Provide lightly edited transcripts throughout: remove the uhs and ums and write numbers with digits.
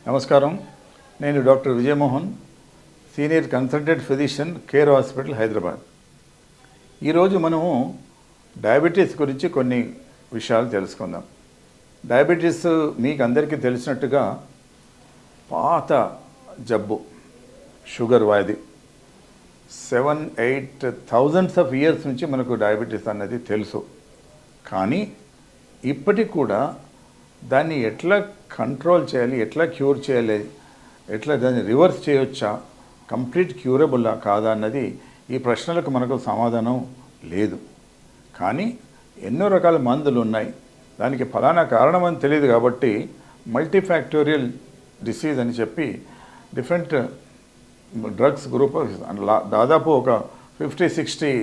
నమస్కారం. నేను doctor Vijayamohan, senior consultant physician, care hospital, Hyderabad. ఈరోజు మనము డయాబెటీస్ గురించి కొన్ని విషయాలు తెలుసుకుందాం. డయాబెటీస్ మీకు అందరికీ తెలిసినట్టుగా పాత జబ్బు, షుగర్ వ్యాధి. 7-8 థౌజండ్స్ ఆఫ్ ఇయర్స్ నుంచి మనకు డయాబెటీస్ అన్నది తెలుసు. కానీ ఇప్పటికి కూడా దాన్ని ఎట్లా కంట్రోల్ చేయాలి, ఎట్లా క్యూర్ చేయాలి, ఎట్లా దాన్ని రివర్స్ చేయొచ్చా, కంప్లీట్ క్యూరబుల్లా కాదా అన్నది ఈ ప్రశ్నలకు మనకు సమాధానం లేదు. కానీ ఎన్నో రకాల మందులు ఉన్నాయి. దానికి ఫలానా కారణం అని తెలియదు కాబట్టి మల్టీఫ్యాక్టోరియల్ డిసీజ్ అని చెప్పి డిఫరెంట్ డ్రగ్స్ గ్రూప్ దాదాపు ఒక 50-60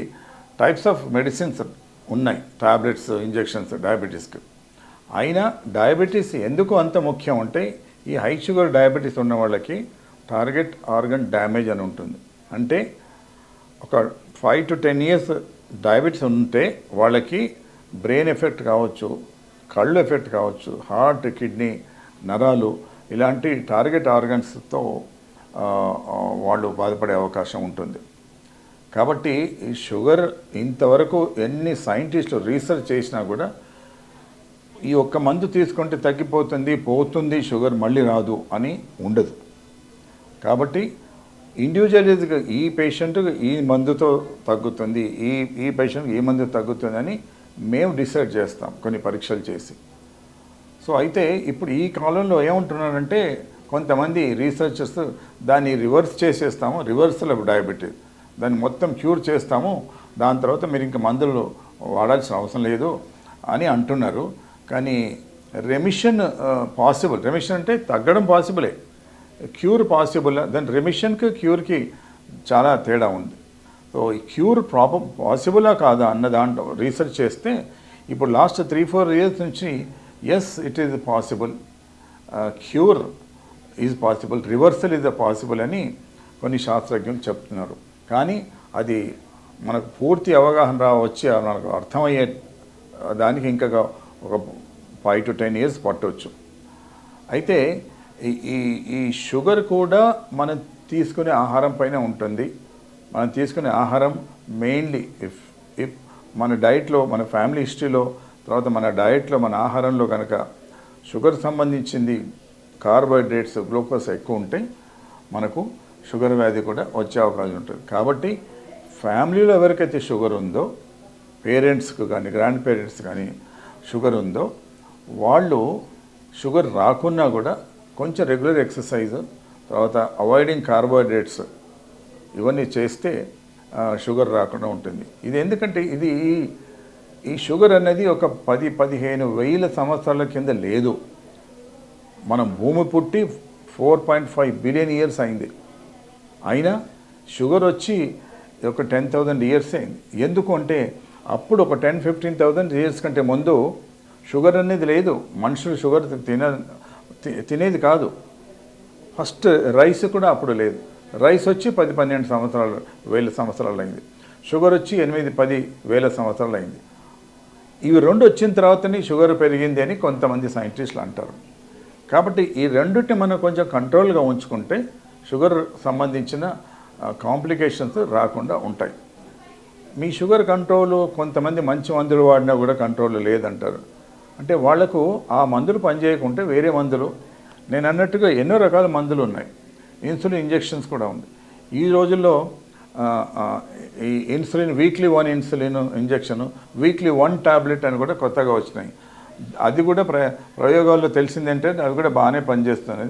టైప్స్ ఆఫ్ మెడిసిన్స్ ఉన్నాయి, టాబ్లెట్స్, ఇంజెక్షన్స్ డయాబెటీస్కి. అయినా డయాబెటీస్ ఎందుకు అంత ముఖ్యం అంటే, ఈ హై షుగర్ డయాబెటీస్ ఉన్న వాళ్ళకి టార్గెట్ ఆర్గన్ డ్యామేజ్ అని ఉంటుంది. అంటే ఒక 5 to 10 ఇయర్స్ డయాబెటీస్ ఉంటే వాళ్ళకి బ్రెయిన్ ఎఫెక్ట్ కావచ్చు, కళ్ళు ఎఫెక్ట్ కావచ్చు, హార్ట్, కిడ్నీ, నరాలు ఇలాంటి టార్గెట్ ఆర్గన్స్తో వాళ్ళు బాధపడే అవకాశం ఉంటుంది. కాబట్టి ఈ షుగర్ ఇంతవరకు ఎన్ని సైంటిస్టులు రీసెర్చ్ చేసినా కూడా ఈ ఒక్క మందు తీసుకుంటే పోతుంది షుగర్ మళ్ళీ రాదు అని ఉండదు. కాబట్టి ఇండివిజువల్గా ఈ పేషెంట్కి ఈ మందుతో తగ్గుతుంది, ఈ పేషెంట్కి ఈ మందు తగ్గుతుంది అని మేము డిసైడ్ చేస్తాం కొన్ని పరీక్షలు చేసి. సో అయితే ఇప్పుడు ఈ కాలంలో ఏమంటున్నారంటే కొంతమంది రీసెర్చర్స్ దాన్ని రివర్స్ చేసేస్తాము, రివర్సల్ ఆఫ్ డయాబెటీస్, దాన్ని మొత్తం క్యూర్ చేస్తాము, దాని తర్వాత మీరు ఇంకా మందులు వాడాల్సిన అవసరం లేదు అని అంటున్నారు. కానీ రెమిషన్ పాసిబుల్. రెమిషన్ అంటే తగ్గడం పాసిబులే, క్యూర్ పాసిబుల్. దాని రెమిషన్కి క్యూర్కి చాలా తేడా ఉంది. సో ఈ క్యూర్ పాసిబులా కాదా అన్న దాంట్లో రీసెర్చ్ చేస్తే ఇప్పుడు లాస్ట్ 3-4 ఇయర్స్ నుంచి yes it is possible, cure is possible, reversal is possible అని కొన్ని శాస్త్రజ్ఞులు చెప్తున్నారు. కానీ అది మనకు పూర్తి అవగాహన వచ్చి మనకు అర్థమయ్యే దానికి ఇంకా ఒక 5 to 10 ఇయర్స్ పట్టవచ్చు. అయితే ఈ షుగర్ కూడా మనం తీసుకునే ఆహారం పైన ఉంటుంది. మనం తీసుకునే ఆహారం మెయిన్లీ ఇఫ్ మన డైట్లో, మన ఫ్యామిలీ హిస్టరీలో, తర్వాత మన డైట్లో, మన ఆహారంలో కనుక షుగర్ సంబంధించింది కార్బోహైడ్రేట్స్, గ్లూకోజ్ ఎక్కువ ఉంటే మనకు షుగర్ వ్యాధి కూడా వచ్చే అవకాశం ఉంటుంది. కాబట్టి ఫ్యామిలీలో ఎవరికైతే షుగర్ ఉందో, పేరెంట్స్కి కానీ గ్రాండ్ పేరెంట్స్ కానీ షుగర్ ఉందో, వాళ్ళు షుగర్ రాకున్నా కూడా కొంచెం రెగ్యులర్ ఎక్సర్సైజ్, తర్వాత అవాయిడింగ్ కార్బోహైడ్రేట్స్ ఇవన్నీ చేస్తే షుగర్ రాకుండా ఉంటుంది. ఇది ఎందుకంటే ఈ షుగర్ అనేది ఒక 10-15 వేల సంవత్సరాల కింద లేదు. మనం భూమి పుట్టి 4.5 బిలియన్ ఇయర్స్ అయింది. అయినా షుగర్ వచ్చి ఒక 10,000 ఇయర్స్ అయింది. ఎందుకు అంటే అప్పుడు ఒక 10-15,000 ఇయర్స్ కంటే ముందు షుగర్ అనేది లేదు. మనుషులు షుగర్ తినేది కాదు. ఫస్ట్ రైస్ కూడా అప్పుడు లేదు. రైస్ వచ్చి 10-12 వేల సంవత్సరాలు అయింది. షుగర్ వచ్చి 8-10 వేల సంవత్సరాలు అయింది. ఇవి రెండు వచ్చిన తర్వాతనే షుగర్ పెరిగింది అని కొంతమంది సైంటిస్టులు అంటారు. కాబట్టి ఈ రెండుని మనం కొంచెం కంట్రోల్గా ఉంచుకుంటే షుగర్ సంబంధించిన కాంప్లికేషన్స్ రాకుండా ఉంటాయి. మీ షుగర్ కంట్రోల్ కొంతమంది మంచి మందులు వాడినా కూడా కంట్రోల్ లేదంటారు. అంటే వాళ్లకు ఆ మందులు పనిచేయకుంటే వేరే మందులు, నేను అన్నట్టుగా ఎన్నో రకాల మందులు ఉన్నాయి. ఇన్సులిన్ ఇంజెక్షన్స్ కూడా ఉంది. ఈ రోజుల్లో ఈ insulin weekly 1 insulin injection, weekly 1 tablet అని కూడా కొత్తగా వచ్చినాయి. అది కూడా ప్రయోగాల్లో తెలిసిందంటే అది కూడా బాగానే పనిచేస్తుంది.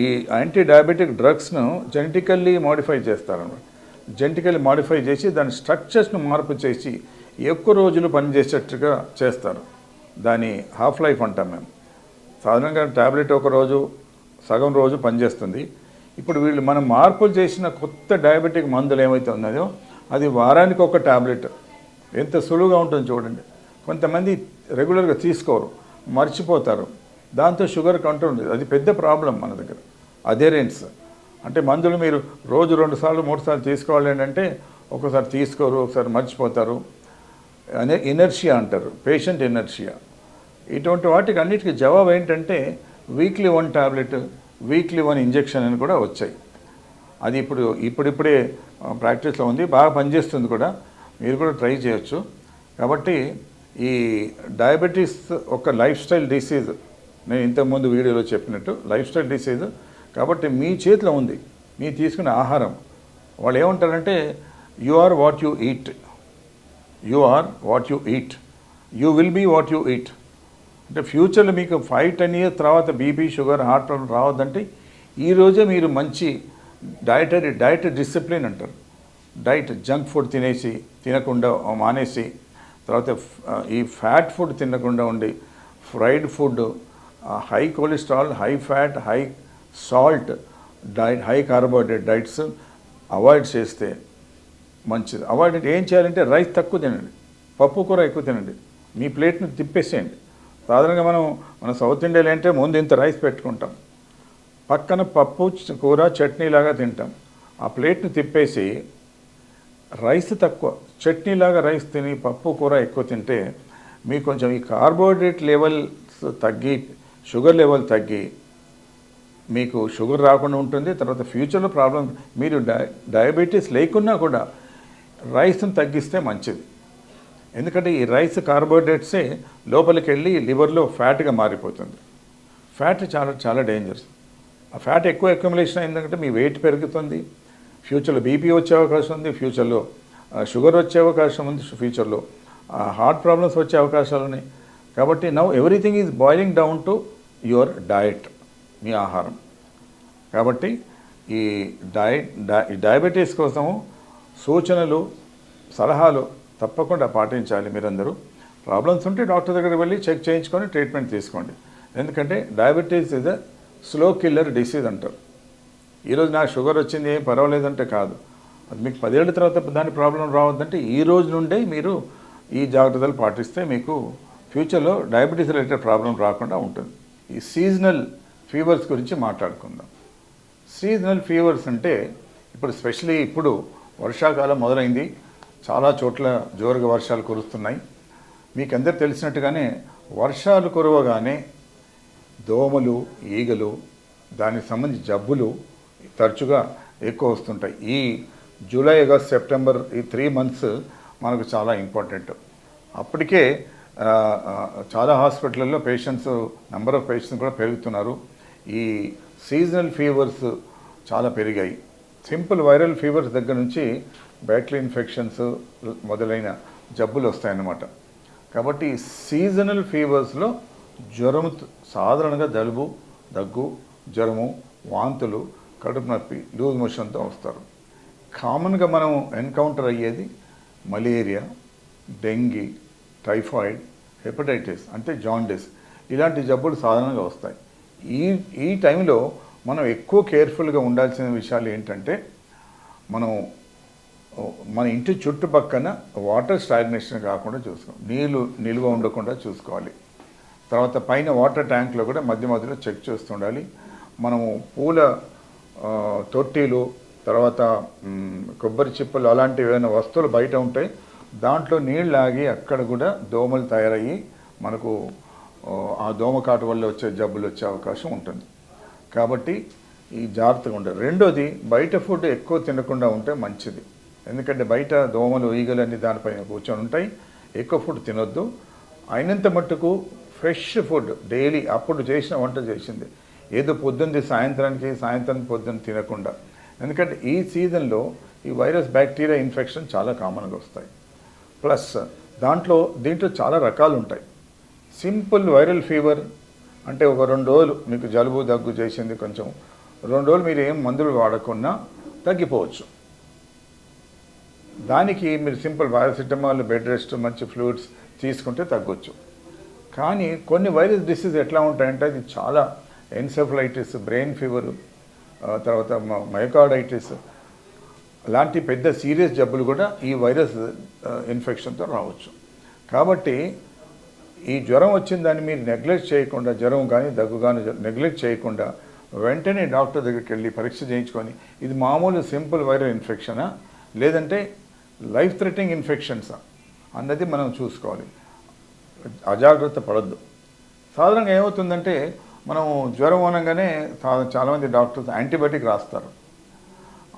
ఈ యాంటీ డయాబెటిక్ డ్రగ్స్ను జెనెటికల్లీ మాడిఫై చేస్తారన్నమాట. జెనెటికల్లీ మాడిఫై చేసి దాని స్ట్రక్చర్స్ను మార్పు చేసి ఎక్కువ రోజులు పనిచేసేట్టుగా చేస్తారు. దాని హాఫ్ లైఫ్ అంటాం మేము. సాధారణంగా ట్యాబ్లెట్ ఒక రోజు, సగం రోజు పనిచేస్తుంది. ఇప్పుడు వీళ్ళు మనం మార్పులు చేసిన కొత్త డయాబెటిక్ మందులు ఏమైతే ఉన్నాయో అది వారానికి ఒక ట్యాబ్లెట్. ఎంత సులువుగా ఉంటుంది చూడండి. కొంతమంది రెగ్యులర్గా తీసుకోరు, మర్చిపోతారు. దాంతో షుగర్ కంట్రోల్ ఉంది. అది పెద్ద ప్రాబ్లం మన దగ్గర. అథెరెన్స్ అంటే మందులు మీరు రోజు 2 సార్లు 3 సార్లు తీసుకోవాలి అంటే ఒకసారి తీసుకోరు, ఒకసారి మర్చిపోతారు. ఇనర్షియా అంటారు, పేషెంట్ ఇనర్షియా. ఇటువంటి వాటికి అన్నిటికీ జవాబు ఏంటంటే వీక్లీ 1 టాబ్లెట్, వీక్లీ 1 ఇంజెక్షన్ అని కూడా వచ్చాయి. అది ఇప్పుడిప్పుడే ప్రాక్టీస్లో ఉంది, బాగా పనిచేస్తుంది కూడా, మీరు కూడా ట్రై చేయొచ్చు. కాబట్టి ఈ డయాబెటీస్ ఒక లైఫ్ స్టైల్ డిసీజ్, నేను ఇంతకుముందు వీడియోలో చెప్పినట్టు లైఫ్ స్టైల్ డిసీజ్. కాబట్టి మీ చేతిలో ఉంది, మీరు తీసుకునే ఆహారం. వాళ్ళు ఏమంటారంటే you are what you eat, you are what you eat, you will be what you eat. అంటే ఫ్యూచర్లో మీకు 5-10 ఇయర్స్ తర్వాత బీపీ, షుగర్, హార్ట్ ప్రాబ్లం రావద్దంటే ఈరోజే మీరు మంచి డైట్ డిసిప్లిన్ అంటారు. డైట్ జంక్ ఫుడ్ తినకుండా మానేసి, తర్వాత ఈ ఫ్యాట్ ఫుడ్ తినకుండా ఉండి, fried food, high cholesterol, high fat, high salt diet, high carbohydrate diets avoid చేస్తే మంచిది. అవాయిడ్ అంటే ఏం చేయాలంటే రైస్ తక్కువ తినండి, పప్పు కూర ఎక్కువ తినండి, మీ ప్లేట్ని తిప్పేసేయండి. సాధారణంగా మన సౌత్ ఇండియాలో అంటే ముందు ఇంత రైస్ పెట్టుకుంటాం, పక్కన పప్పు కూర చట్నీలాగా తింటాం. ఆ ప్లేట్ని తిప్పేసి రైస్ తక్కువ, చట్నీలాగా రైస్ తిని పప్పు కూర ఎక్కువ తింటే మీకు కొంచెం ఈ కార్బోహైడ్రేట్ లెవెల్స్ తగ్గి, షుగర్ లెవెల్ తగ్గి మీకు షుగర్ రాకుండా ఉంటుంది. తర్వాత ఫ్యూచర్లో ప్రాబ్లం, మీరు డయాబెటీస్ లేకున్నా కూడా రైస్ని తగ్గిస్తే మంచిది. ఎందుకంటే ఈ రైస్ కార్బోహైడ్రేట్సే లోపలికి వెళ్ళి లివర్లో ఫ్యాట్గా మారిపోతుంది. ఫ్యాట్ చాలా చాలా డేంజరస్. ఆ ఫ్యాట్ ఎక్కువ అక్యుములేషన్ అయిందంటే మీ వెయిట్ పెరుగుతుంది, ఫ్యూచర్లో బీపీ వచ్చే అవకాశం ఉంది, ఫ్యూచర్లో షుగర్ వచ్చే అవకాశం ఉంది, ఫ్యూచర్లో హార్ట్ ప్రాబ్లమ్స్ వచ్చే అవకాశాలు ఉన్నాయి. కాబట్టి now everything is boiling down to your diet, మీ ఆహారం. కాబట్టి ఈ డయాబెటీస్ కోసము సూచనలు, సలహాలు తప్పకుండా పాటించాలి. మీరందరూ ప్రాబ్లమ్స్ ఉంటే డాక్టర్ దగ్గరికి వెళ్ళి చెక్ చేయించుకొని ట్రీట్మెంట్ తీసుకోండి. ఎందుకంటే diabetes is a slow killer disease అంటారు. ఈరోజు నాకు షుగర్ వచ్చింది ఏం పర్వాలేదంటే కాదు, అది మీకు 10 ఏళ్ళ తర్వాత దాని ప్రాబ్లం రావద్దంటే ఈ రోజు నుండే మీరు ఈ జాగ్రత్తలు పాటిస్తే మీకు ఫ్యూచర్లో డయాబెటీస్ రిలేటెడ్ ప్రాబ్లం రాకుండా ఉంటుంది. ఈ సీజనల్ ఫీవర్స్ గురించి మాట్లాడుకుందాం. సీజనల్ ఫీవర్స్ అంటే ఇప్పుడు స్పెషలీ ఇప్పుడు వర్షాకాలం మొదలైంది, చాలా చోట్ల జోరుగా వర్షాలు కురుస్తున్నాయి. మీకు అందరు తెలిసినట్టుగానే వర్షాలు కురవగానే దోమలు, ఈగలు, దానికి సంబంధించి జబ్బులు తరచుగా ఎక్కువ వస్తుంటాయి. ఈ జూలై, ఆగస్ట్, సెప్టెంబర్ ఈ 3 మంత్స్ మనకు చాలా ఇంపార్టెంట్. అప్పటికే చాలా హాస్పిటల్లో నెంబర్ ఆఫ్ పేషెంట్స్ కూడా పెరుగుతున్నారు. ఈ సీజనల్ ఫీవర్స్ చాలా పెరిగాయి. సింపుల్ వైరల్ ఫీవర్స్ దగ్గర నుంచి బ్యాక్టీరియల్ ఇన్ఫెక్షన్స్ మొదలైన జబ్బులు వస్తాయన్నమాట. కాబట్టి సీజనల్ ఫీవర్స్లో జ్వరం, సాధారణంగా జలుబు, దగ్గు, జ్వరము, వాంతులు, కడుపు నొప్పి, లూజ్ మోషన్తో వస్తారు. కామన్గా మనం ఎన్కౌంటర్ అయ్యేది మలేరియా, డెంగీ, టైఫాయిడ్, హెపటైటిస్ అంటే జాండిస్, ఇలాంటి జబ్బులు సాధారణంగా వస్తాయి. ఈ టైంలో మనం ఎక్కువ కేర్ఫుల్గా ఉండాల్సిన విషయాలు ఏంటంటే, మన ఇంటి చుట్టుపక్కన వాటర్ స్టాగ్నేషన్ కాకుండా చూసుకోవాలి, నీళ్ళు నిల్వ ఉండకుండా చూసుకోవాలి. తర్వాత పైన వాటర్ ట్యాంక్లో కూడా మధ్య మధ్యలో చెక్ చేస్తుండాలి. మనము పూల తొట్టిలు, తర్వాత కొబ్బరి చిప్పలు అలాంటివి ఏమైనా వస్తువులు బయట ఉంటాయి, దాంట్లో నీళ్ళు ఆగి అక్కడ కూడా దోమలు తయారయ్యి మనకు ఆ దోమకాటు వల్ల వచ్చే జబ్బులు వచ్చే అవకాశం ఉంటుంది. కాబట్టి ఈ జాగ్రత్తగా ఉండాలి. రెండోది, బయట ఫుడ్ ఎక్కువ తినకుండా ఉంటే మంచిది. ఎందుకంటే బయట దోమలు, ఈగలు అన్నీ దానిపైన కూర్చొని ఉంటాయి. ఎక్కువ ఫుడ్ తినొద్దు. అయినంత మట్టుకు ఫ్రెష్ ఫుడ్ డైలీ, అప్పుడు చేసిన వంట చేసింది, ఏదో పొద్దున్నది సాయంత్రానికి, సాయంత్రం పొద్దున్న తినకుండా. ఎందుకంటే ఈ సీజన్లో ఈ వైరస్, బ్యాక్టీరియా ఇన్ఫెక్షన్ చాలా కామన్గా వస్తాయి. ప్లస్ దీంట్లో చాలా రకాలు ఉంటాయి. సింపుల్ వైరల్ ఫీవర్ అంటే ఒక 2 రోజులు మీకు జలుబు, దగ్గు చేసింది, కొంచెం 2 రోజులు మీరు ఏం మందులు వాడకుండా తగ్గిపోవచ్చు. దానికి మీరు సింపుల్ పారాసిటమాల్, బెడ్ రెస్ట్, మంచి ఫ్లూయిడ్స్ తీసుకుంటే తగ్గొచ్చు. కానీ కొన్ని వైరస్ డిసీజ్ ఎట్లా ఉంటాయంటే, అది చాలా ఎన్సెఫలైటిస్, బ్రెయిన్ ఫీవర్, తర్వాత మైకార్డైటిస్ లాంటి పెద్ద సీరియస్ జబ్బులు కూడా ఈ వైరస్ ఇన్ఫెక్షన్తో రావచ్చు. కాబట్టి ఈ జ్వరం వచ్చిన దాన్ని మీరు నెగ్లెక్ట్ చేయకుండా, జ్వరం కానీ దగ్గు కానీ నెగ్లెక్ట్ చేయకుండా వెంటనే డాక్టర్ దగ్గరికి వెళ్ళి పరీక్ష చేయించుకొని ఇది మామూలు సింపుల్ వైరల్ ఇన్ఫెక్షనా లేదంటే లైఫ్ థ్రెటనింగ్ ఇన్ఫెక్షన్సా అన్నది మనం చూసుకోవాలి. అజాగ్రత్త పడద్దు. సాధారణంగా ఏమవుతుందంటే మనం జ్వరం అనగానే చాలామంది డాక్టర్స్ యాంటీబయాటిక్ రాస్తారు.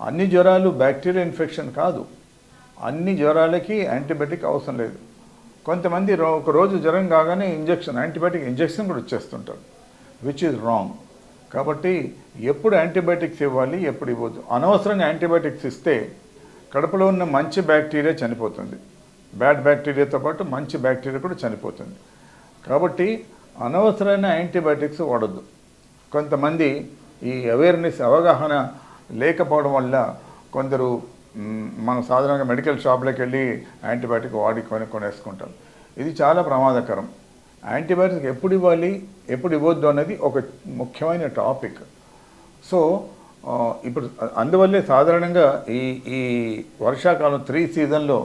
అన్ని జ్వరాలు బ్యాక్టీరియా ఇన్ఫెక్షన్ కాదు, అన్ని జ్వరాలకి యాంటీబయాటిక్ అవసరం లేదు. కొంతమంది ఒక రోజు జ్వరం కాగానే యాంటీబయాటిక్ ఇంజెక్షన్ కూడా ఇచ్చేస్తుంటారు, విచ్ ఈజ్ రాంగ్. కాబట్టి ఎప్పుడు యాంటీబయాటిక్స్ ఇవ్వాలి, ఎప్పుడు ఇవ్వద్దు. అనవసరంగా యాంటీబయాటిక్స్ ఇస్తే కడుపులో ఉన్న మంచి బ్యాక్టీరియా చనిపోతుంది, బ్యాడ్ బ్యాక్టీరియాతో పాటు మంచి బ్యాక్టీరియా కూడా చనిపోతుంది. కాబట్టి అనవసరమైన యాంటీబయాటిక్స్ వాడద్దు. కొంతమంది ఈ అవగాహన లేకపోవడం వల్ల కొందరు మనం సాధారణంగా మెడికల్ షాప్లోకి వెళ్ళి యాంటీబయాటిక్ కొనేసుకుంటాం. ఇది చాలా ప్రమాదకరం. యాంటీబయాటిక్ ఎప్పుడు ఇవ్వాలి, ఎప్పుడు ఇవ్వద్దు అన్నది ఒక ముఖ్యమైన టాపిక్. సో ఇప్పుడు అందువల్లే సాధారణంగా ఈ వర్షాకాలం 3 సీజన్లో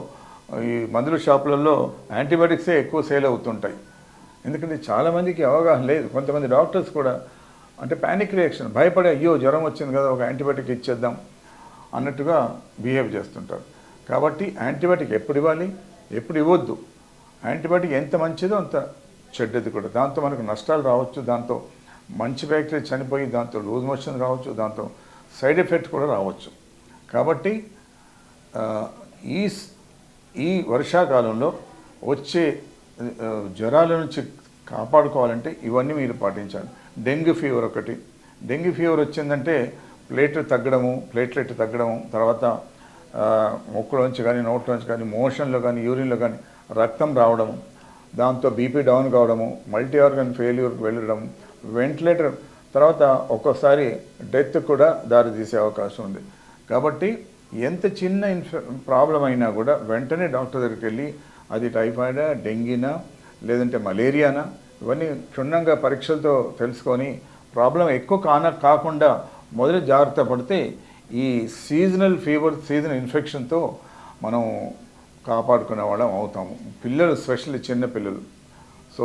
ఈ మందుల షాపులలో యాంటీబయాటిక్సే ఎక్కువ సేల్ అవుతుంటాయి. ఎందుకంటే చాలామందికి అవగాహన లేదు. కొంతమంది డాక్టర్స్ కూడా అంటే ప్యానిక్ రియాక్షన్, భయపడే అయ్యో జ్వరం వచ్చింది కదా ఒక యాంటీబయాటిక్ ఇచ్చేద్దాం అన్నట్టుగా బిహేవ్ చేస్తుంటారు. కాబట్టి యాంటీబయాటిక్ ఎప్పుడు ఇవ్వాలి, ఎప్పుడు ఇవ్వద్దు. యాంటీబయాటిక్ ఎంత మంచిదో అంత చెడ్డది కూడా. దాంతో మనకు నష్టాలు రావచ్చు, దాంతో మంచి బ్యాక్టీరియా చనిపోయి దాంతో లూజ్ మోషన్ రావచ్చు, దాంతో సైడ్ ఎఫెక్ట్ కూడా రావచ్చు. కాబట్టి ఈ వర్షాకాలంలో వచ్చే జ్వరాల నుంచి కాపాడుకోవాలంటే ఇవన్నీ మీరు పాటించాలి. డెంగ్యూ ఫీవర్ ఒకటి. డెంగ్యూ ఫీవర్ వచ్చిందంటే ప్లేట్లెట్ తగ్గడము, తర్వాత ముక్కులోంచి కానీ నోట్లోంచి కానీ మోషన్లో కానీ యూరిన్లో కానీ రక్తం రావడము, దాంతో బీపీ డౌన్ కావడము, మల్టీ ఆర్గన్ ఫెయిల్యూర్కి వెళ్ళడం, వెంటిలేటర్, తర్వాత ఒక్కోసారి డెత్ కూడా దారితీసే అవకాశం ఉంది. కాబట్టి ఎంత చిన్న ప్రాబ్లం అయినా కూడా వెంటనే డాక్టర్ దగ్గరికి వెళ్ళి అది టైఫాయిడా, డెంగీనా, లేదంటే మలేరియానా, ఇవన్నీ క్షుణ్ణంగా పరీక్షలతో తెలుసుకొని ప్రాబ్లం ఎక్కువ కాకుండా మొదలు జాగ్రత్త పడితే ఈ సీజనల్ ఇన్ఫెక్షన్తో మనం కాపాడుకునే వాళ్ళం అవుతాము. పిల్లలు, స్పెషల్లీ చిన్న పిల్లలు. సో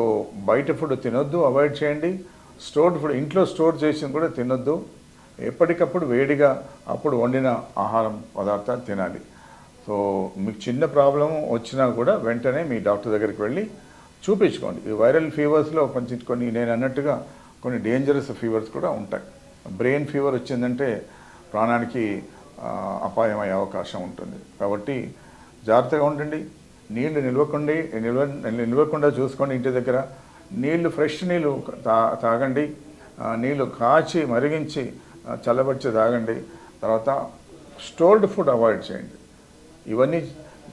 బయట ఫుడ్ తినొద్దు, అవాయిడ్ చేయండి. స్టోర్డ్ ఫుడ్, ఇంట్లో స్టోర్ చేసింది కూడా తినొద్దు. ఎప్పటికప్పుడు వేడిగా అప్పుడు వండిన ఆహారం పదార్థాలు తినాలి. సో మీకు చిన్న ప్రాబ్లం వచ్చినా కూడా వెంటనే మీ డాక్టర్ దగ్గరికి వెళ్ళి చూపించుకోండి. ఈ వైరల్ ఫీవర్స్లో కొన్ని నేను అన్నట్టుగా కొన్ని డేంజరస్ ఫీవర్స్ కూడా ఉంటాయి. బ్రెయిన్ ఫీవర్ వచ్చిందంటే ప్రాణానికి అపాయమయ్యే అవకాశం ఉంటుంది. కాబట్టి జాగ్రత్తగా ఉండండి. నీళ్లు నిల్వకుండా చూసుకోండి. ఇంటి దగ్గర ఫ్రెష్ నీళ్ళు తాగండి. నీళ్ళు కాచి మరిగించి చల్లబరిచి తాగండి. తర్వాత స్టోర్డ్ ఫుడ్ అవాయిడ్ చేయండి. ఇవన్నీ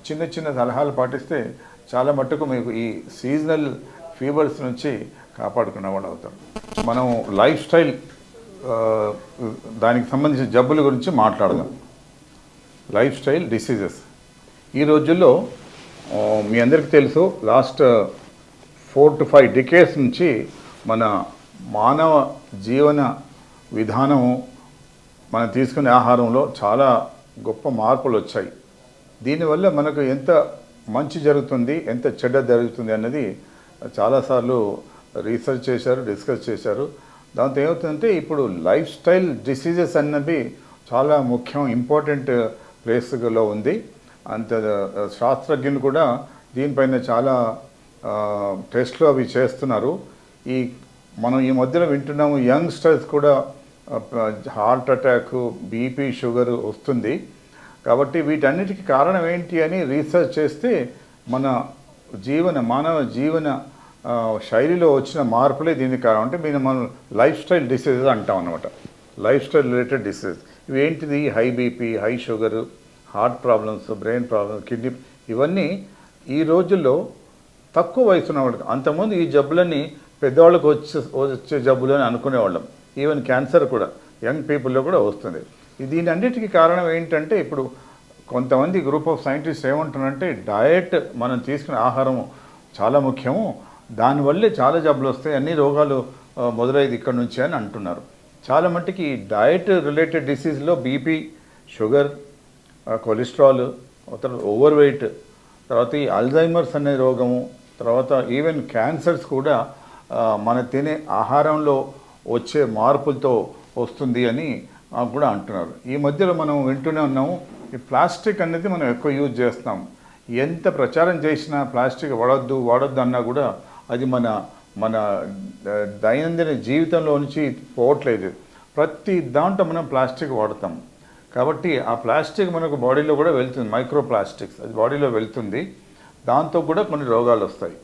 చిన్న చిన్న సలహాలు పాటిస్తే చాలా మట్టుకు మీకు ఈ సీజనల్ ఫీవర్స్ నుంచి కాపాడుకునే వాళ్ళు అవుతారు. మనం లైఫ్ స్టైల్ దానికి సంబంధించిన జబ్బుల గురించి మాట్లాడదాం. లైఫ్ స్టైల్ డిసీజెస్ ఈ రోజుల్లో మీ అందరికీ తెలుసు, లాస్ట్ 4 to 5 decades నుంచి మన మానవ జీవన విధానం, మనం తీసుకునే ఆహారంలో చాలా గొప్ప మార్పులు వచ్చాయి. దీనివల్ల మనకు ఎంత మంచి జరుగుతుంది, ఎంత చెడ్డ జరుగుతుంది అన్నది చాలాసార్లు రీసెర్చ్ చేశారు, డిస్కస్ చేశారు. దాంతో ఏమవుతుందంటే ఇప్పుడు లైఫ్ స్టైల్ డిసీజెస్ అన్నవి చాలా ముఖ్యం, ఇంపార్టెంట్ ప్లేస్లో ఉంది. అంత శాస్త్రజ్ఞులు కూడా దీనిపైన చాలా టెస్ట్లు అవి చేస్తున్నారు. మనం ఈ మధ్యలో వింటున్నాము, యంగ్స్టర్స్ కూడా హార్ట్ అటాక్, బీపీ, షుగర్ వస్తుంది. కాబట్టి వీటన్నిటికీ కారణం ఏంటి అని రీసెర్చ్ చేస్తే మానవ జీవన శైలిలో వచ్చిన మార్పులే దీనికి కారణం. అంటే మనం లైఫ్ స్టైల్ డిసీజెస్ అంటాం అన్నమాట. లైఫ్ స్టైల్ రిలేటెడ్ డిసీజెస్ ఇవి ఏంటిది? High BP, high sugar, heart problems, brain problems, kidney, ఇవన్నీ ఈ రోజుల్లో తక్కువ వయసు ఉన్నవాళ్ళకి. అంతకుముందు ఈ జబ్బులన్నీ పెద్దవాళ్ళకు వచ్చే జబ్బులు అని అనుకునేవాళ్ళం. ఈవెన్ క్యాన్సర్ కూడా యంగ్ పీపుల్లో కూడా వస్తుంది. దీని అన్నిటికీ కారణం ఏంటంటే ఇప్పుడు కొంతమంది గ్రూప్ ఆఫ్ సైంటిస్ట్ ఏమంటున్నారంటే డయట్, మనం తీసుకునే ఆహారం చాలా ముఖ్యము, దానివల్లే చాలా జబ్బులు వస్తాయి, అన్ని రోగాలు మొదలయ్యేది ఇక్కడ నుంచి అని అంటున్నారు. చాలా మట్టుకి డయట్ రిలేటెడ్ డిసీజ్లో బీపీ, షుగర్, కొలెస్ట్రాల్, తర్వాత ఓవర్ వెయిట్, తర్వాత ఈ అల్జైమర్స్ అనే రోగము, తర్వాత ఈవెన్ క్యాన్సర్స్ కూడా మన తినే ఆహారంలో వచ్చే మార్పులతో వస్తుంది అని కూడా అంటున్నారు. ఈ మధ్యలో మనం వింటూనే ఉన్నాము, ఈ ప్లాస్టిక్ అనేది మనం ఎక్కువ యూజ్ చేస్తాం. ఎంత ప్రచారం చేసినా ప్లాస్టిక్ వాడొద్దు అన్నా కూడా అది మన మన దైనందిన జీవితంలో నుంచి పోవట్లేదు. ప్రతి దాంట్లో మనం ప్లాస్టిక్ వాడతాం. కాబట్టి ఆ ప్లాస్టిక్ మనకు బాడీలో కూడా వెళ్తుంది, మైక్రో ప్లాస్టిక్స్ అది బాడీలో వెళ్తుంది. దాంతో కూడా కొన్ని రోగాలు వస్తాయి.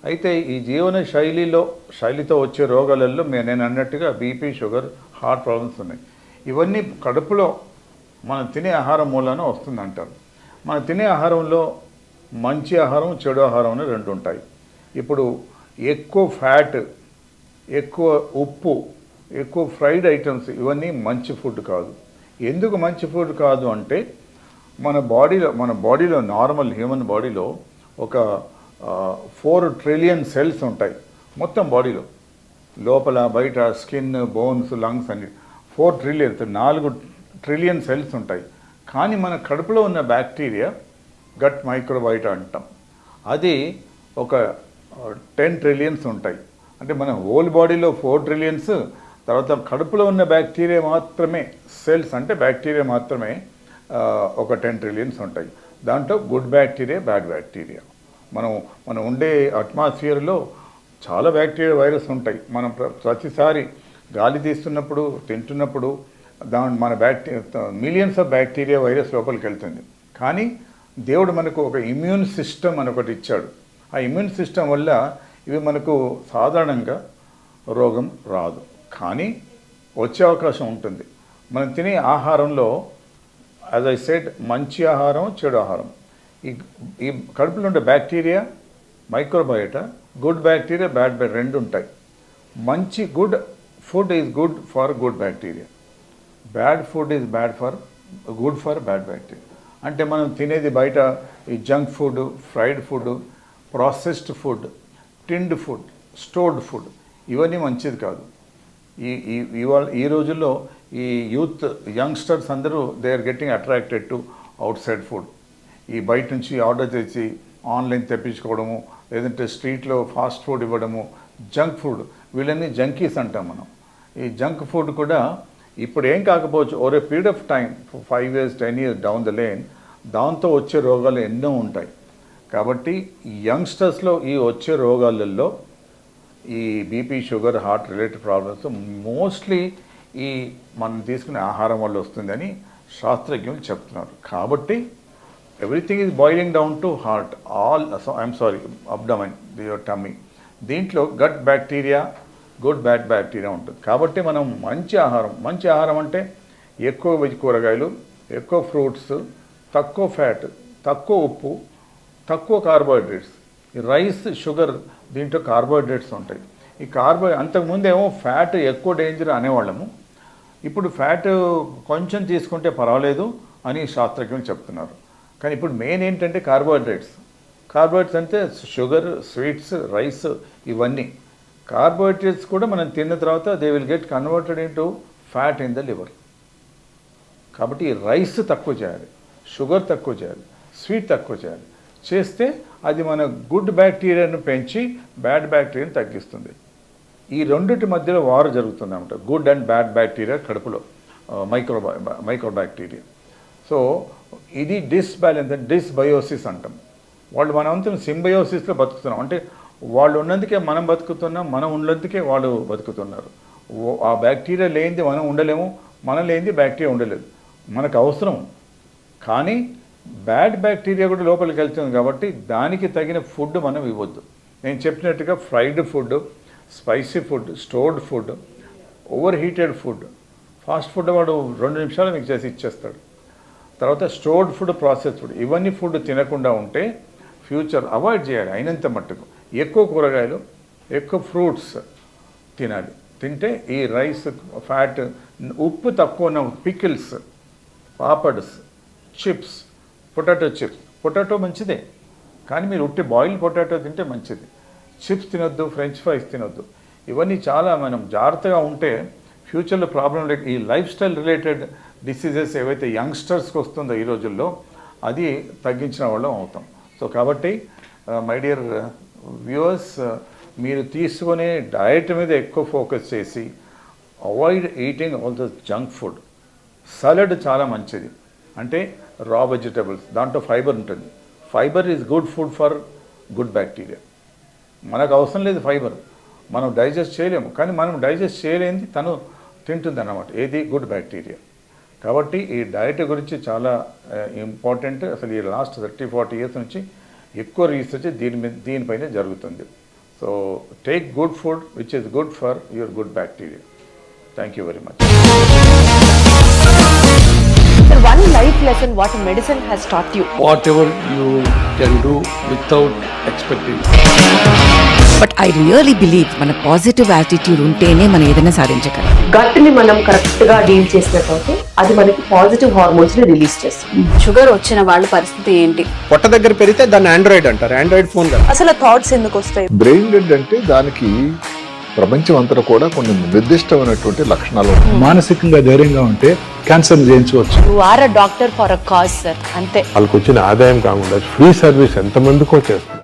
అయితే ఈ జీవన శైలితో వచ్చే రోగాలలో నేను అన్నట్టుగా బీపీ, షుగర్, హార్ట్ ప్రాబ్లమ్స్ ఉన్నాయి. ఇవన్నీ కడుపులో మనం తినే ఆహారం మూలాన వస్తుందంటారు. మనం తినే ఆహారంలో మంచి ఆహారం, చెడు ఆహారం అని రెండు ఉంటాయి. ఇప్పుడు ఎక్కువ ఫ్యాట్, ఎక్కువ ఉప్పు, ఎక్కువ ఫ్రైడ్ ఐటమ్స్ ఇవన్నీ మంచి ఫుడ్ కాదు. ఎందుకు మంచి ఫుడ్ కాదు అంటే మన బాడీలో నార్మల్ హ్యూమన్ బాడీలో ఒక 4 ట్రిలియన్ సెల్స్ ఉంటాయి మొత్తం బాడీలో, లోపల బయట స్కిన్, బోన్స్, లంగ్స్ అన్ని 4 ట్రిలియన్స్ 4 ట్రిలియన్ సెల్స్ ఉంటాయి. కానీ మన కడుపులో ఉన్న బ్యాక్టీరియా గట్ మైక్రోబైట్ అంటాం, అది ఒక 10 ట్రిలియన్స్ ఉంటాయి. అంటే మన హోల్ బాడీలో 4 ట్రిలియన్స్, తర్వాత కడుపులో ఉన్న బ్యాక్టీరియా మాత్రమే సెల్స్, అంటే బ్యాక్టీరియా మాత్రమే ఒక 10 ట్రిలియన్స్ ఉంటాయి. దాంట్లో గుడ్ బ్యాక్టీరియా, బ్యాడ్ బ్యాక్టీరియా. మనం ఉండే అట్మాస్ఫియర్లో చాలా బ్యాక్టీరియా, వైరస్ ఉంటాయి. మనం ప్రతిసారి గాలి తీస్తున్నప్పుడు, తింటున్నప్పుడు మన మిలియన్స్ ఆఫ్ బ్యాక్టీరియా, వైరస్ లోపలికి వెళ్తుంది. కానీ దేవుడు మనకు ఒక ఇమ్యూన్ సిస్టమ్ అని ఒకటి ఇచ్చాడు. ఆ ఇమ్యూన్ సిస్టమ్ వల్ల ఇవి మనకు సాధారణంగా రోగం రాదు, కానీ వచ్చే అవకాశం ఉంటుంది. మనం తినే ఆహారంలో యాజ్ ఐ సెడ్ మంచి ఆహారం, చెడు ఆహారం. ఈ కడుపులో ఉండే bacteria, microbiota, good bacteria, bad bacteria రెండు ఉంటాయి. Good food is good for good bacteria, bad food is good for bad bacteria. అంటే మనం తినేది బయట ఈ junk food, fried food, processed food, tinned food, stored food ఇవన్నీ మంచిది కాదు. ఈ రోజుల్లో ఈ యంగ్స్టర్స్ అందరూ they are getting attracted to outside food. ఈ బయట నుంచి ఆర్డర్ చేసి ఆన్లైన్ తెప్పించుకోవడము, లేదంటే స్ట్రీట్లో ఫాస్ట్ ఫుడ్ ఇవ్వడము, జంక్ ఫుడ్, వీళ్ళని జంకీస్ అంటాం మనం. ఈ జంక్ ఫుడ్ కూడా ఇప్పుడు ఏం కాకపోవచ్చు, over a period of time 5 years 10 years down the lane దాంతో వచ్చే రోగాలు ఎన్నో ఉంటాయి. కాబట్టి యంగ్స్టర్స్లో ఈ వచ్చే రోగాలలో ఈ BP, sugar, heart related problems mostly ఈ మనం తీసుకునే ఆహారం వల్ల వస్తుందని శాస్త్రజ్ఞులు చెప్తున్నారు. కాబట్టి everything is boiling down to heart, abdomen, your tummy. దీంట్లో gut bacteria, good bad bacteria ఉంటుంది. కాబట్టి మనం మంచి ఆహారం అంటే ఎక్కువ కూరగాయలు, ఎక్కువ ఫ్రూట్స్, తక్కువ ఫ్యాట్, తక్కువ ఉప్పు, తక్కువ కార్బోహైడ్రేట్స్. ఈ రైస్, షుగర్ దీంట్లో కార్బోహైడ్రేట్స్ ఉంటాయి. ఈ అంతకుముందేమో ఫ్యాట్ ఎక్కువ డేంజర్ అనేవాళ్ళము, ఇప్పుడు ఫ్యాట్ కొంచెం తీసుకుంటే పర్వాలేదు అని శాస్త్రజ్ఞులు చెప్తున్నారు. కానీ ఇప్పుడు మెయిన్ ఏంటంటే కార్బోహైడ్రేట్స్ అంటే షుగర్, స్వీట్స్, రైస్ ఇవన్నీ. కార్బోహైడ్రేట్స్ కూడా మనం తిన్న తర్వాత they will get converted into fat in the liver. కాబట్టి రైస్ తక్కువ చేయాలి, షుగర్ తక్కువ చేయాలి, స్వీట్ తక్కువ చేయాలి. చేస్తే అది మన గుడ్ బ్యాక్టీరియాను పెంచి బ్యాడ్ బ్యాక్టీరియాను తగ్గిస్తుంది. ఈ రెండింటి మధ్యలో వారు జరుగుతుంది అన్నమాట, గుడ్ అండ్ బ్యాడ్ బ్యాక్టీరియా కడుపులో, మైక్రో బ్యాక్టీరియా. సో ఇది డిస్బయోసిస్ అంటాం. మనంతా సింబయోసిస్లో బతుకుతున్నాం. అంటే వాళ్ళు ఉన్నందుకే మనం బతుకుతున్నాం, మనం ఉన్నందుకే వాళ్ళు బతుకుతున్నారు. ఆ బ్యాక్టీరియా లేనిది మనం ఉండలేము, మనం లేనిది బ్యాక్టీరియా ఉండలేదు. మనకు అవసరం, కానీ బ్యాడ్ బ్యాక్టీరియా కూడా లోపలికి వెళ్తుంది. కాబట్టి దానికి తగిన ఫుడ్ మనం ఇవ్వద్దు. నేను చెప్పినట్టుగా fried food, spicy food, stored food, over heated food, fast food వాడు 2 నిమిషాలు మీకు చేసి ఇచ్చేస్తాడు. తర్వాత స్టోర్డ్ ఫుడ్, ప్రాసెస్ ఫుడ్, ఇవన్నీ ఫుడ్ తినకుండా ఉంటే ఫ్యూచర్ అవాయిడ్ చేయాలి. అయినంత మట్టుకు ఎక్కువ కూరగాయలు, ఎక్కువ ఫ్రూట్స్ తినాలి. తింటే ఈ రైస్, ఫ్యాట్, ఉప్పు తక్కువ ఉన్న పికిల్స్, పాపడ్స్, చిప్స్, పొటాటో మంచిదే, కానీ మీరు ఉట్టి బాయిల్డ్ పొటాటో తింటే మంచిది. చిప్స్ తినొద్దు, ఫ్రెంచ్ ఫ్రైస్ తినొద్దు. ఇవన్నీ చాలా మనం జాగ్రత్తగా ఉంటే ఫ్యూచర్లో ప్రాబ్లం లేక ఈ లైఫ్ స్టైల్ రిలేటెడ్ డిసీజెస్ ఏవైతే యంగ్స్టర్స్కి వస్తుందో ఈ రోజుల్లో అది తగ్గించిన వాళ్ళం అవుతాం. సో కాబట్టి మై డియర్ వ్యూవర్స్, మీరు తీసుకునే డయట్ మీద ఎక్కువ ఫోకస్ చేసి avoid eating all the junk food. Salad చాలా మంచిది, అంటే రా వెజిటబుల్స్, దాంట్లో ఫైబర్ ఉంటుంది. Fibre is good food for good bacteria. మనకు అవసరం లేదు ఫైబర్, మనం డైజెస్ట్ చేయలేము, కానీ మనం డైజెస్ట్ చేయలేనిది తను తింటుంది అన్నమాట, ఏది గుడ్ బ్యాక్టీరియా. కాబట్టి ఈ డైట్ గురించి చాలా ఇంపార్టెంట్. అసలు ఈ లాస్ట్ 30-40 ఇయర్స్ నుంచి ఎక్కువ రీసెర్చ్ దీనిపైనే జరుగుతుంది. So take good food which is good for your good bacteria. Thank you very much. One life lesson what medicine has taught you. Whatever you can do without expecting. But I really believe మన positive attitude ఉంటేనే మనం ఏదైనా సాధించగలం. Gut ని మనం correct గా deal చేసినట్లయితే అది మనకి పాజిటివ్ హార్మోన్స్ ని రిలీజ్ చేస్తుంది. షుగర్ వచ్చిన వాళ్ళ పరిస్థితి ఏంటి? పొట్ట దగ్గర పెరిగితే దాన్ని ఆండ్రాయిడ్ అంటారు, ఆండ్రాయిడ్ ఫోన్ కదా. అసలు థాట్స్ ఎందుకు వస్తాయి? బ్రెయిన్ డెడ్ అంటే దానికి ప్రపంచం అంతా కూడా కొన్ని నిర్దిష్టమైనటువంటి లక్షణాలు ఉంటాయి. మానసికంగా ధైర్యంగా ఉంటే క్యాన్సర్ జయించవచ్చు. You are a doctor for a cause sir, అంతే. వాళ్ళకి వచ్చిన ఆదాయం కాకుండా ఫ్రీ సర్వీస్ ఎంతమందికో చేస్తుంది.